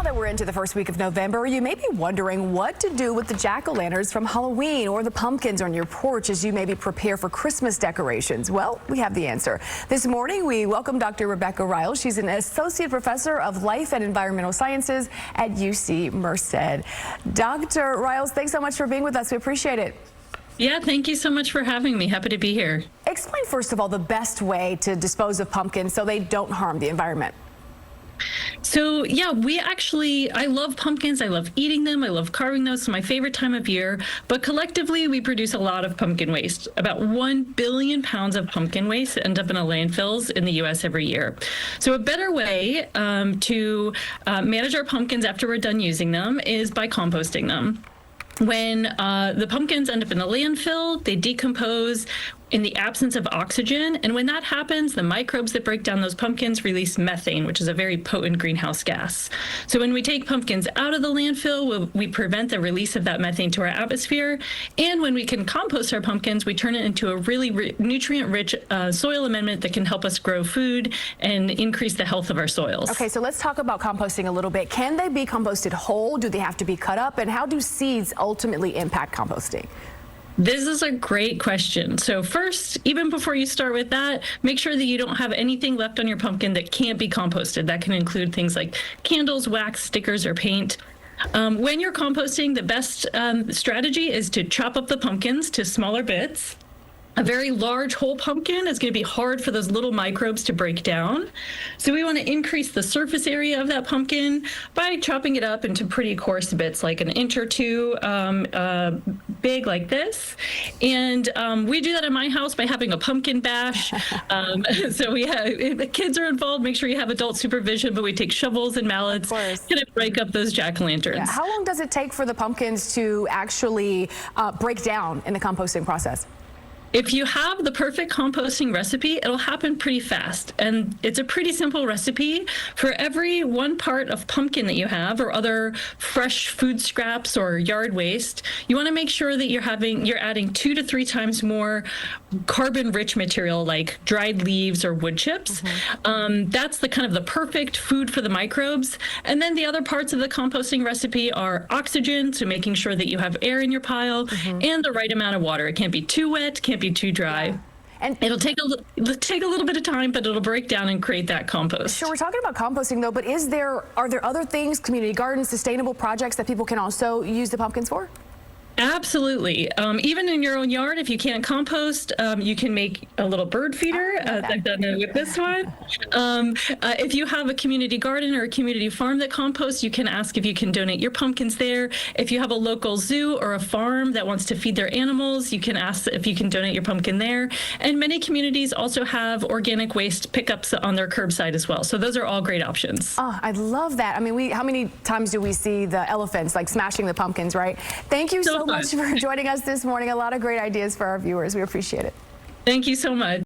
Now that we're into the first week of November, you may be wondering what to do with the jack-o'-lanterns from Halloween or the pumpkins on your porch as you maybe prepare for Christmas decorations. Well, we have the answer. This morning, we welcome Dr. Rebecca Riles. She's an associate professor of life and environmental sciences at UC Merced. Dr. Riles, thanks so much for being with us. We appreciate it. Yeah, thank you so much for having me. Happy to be here. Explain, first of all, the best way to dispose of pumpkins so they don't harm the environment. So yeah, I love pumpkins. I love eating them. I love carving those. It's my favorite time of year. But collectively, we produce a lot of pumpkin waste. About 1 billion pounds of pumpkin waste end up in landfills in the U.S. every year. So a better way to manage our pumpkins after we're done using them is by composting them. When the pumpkins end up in a landfill, they decompose in the absence of oxygen. And when that happens, the microbes that break down those pumpkins release methane, which is a very potent greenhouse gas. So when we take pumpkins out of the landfill, we prevent the release of that methane to our atmosphere. And when we can compost our pumpkins, we turn it into a really nutrient-rich soil amendment that can help us grow food and increase the health of our soils. Okay, so let's talk about composting a little bit. Can they be composted whole? Do they have to be cut up? And how do seeds ultimately impact composting? This is a great question. So first, even before you start with that, make sure that you don't have anything left on your pumpkin that can't be composted. That can include things like candles, wax, stickers, or paint. When you're composting, the best strategy is to chop up the pumpkins to smaller bits. A very large whole pumpkin is going to be hard for those little microbes to break down. So we want to increase the surface area of that pumpkin by chopping it up into pretty coarse bits, like an inch or two big like this. And we do that in my house by having a pumpkin bash. So if the kids are involved, make sure you have adult supervision, but we take shovels and mallets to break up those jack-o'-lanterns. Yeah. How long does it take for the pumpkins to actually break down in the composting process? If you have the perfect composting recipe, it'll happen pretty fast. And it's a pretty simple recipe. For every 1 part of pumpkin that you have or other fresh food scraps or yard waste, you want to make sure that you're adding 2 to 3 times more carbon-rich material like dried leaves or wood chips. That's the perfect food for the microbes. And then the other parts of the composting recipe are oxygen, so making sure that you have air in your pile, and the right amount of water. It can't be too wet, can't be too dry. Yeah. And it'll take a little bit of time, but it'll break down and create that compost. Sure, we're talking about composting though, but are there other things, community gardens, sustainable projects that people can also use the pumpkins for? Absolutely. Even in your own yard, if you can't compost, you can make a little bird feeder. I've done it with this one. If you have a community garden or a community farm that composts, you can ask if you can donate your pumpkins there. If you have a local zoo or a farm that wants to feed their animals, you can ask if you can donate your pumpkin there. And many communities also have organic waste pickups on their curbside as well. So those are all great options. Oh, I love that. I mean, how many times do we see the elephants like smashing the pumpkins, right? Thank you so much for joining us this morning. A lot of great ideas for our viewers. We appreciate it. Thank you so much.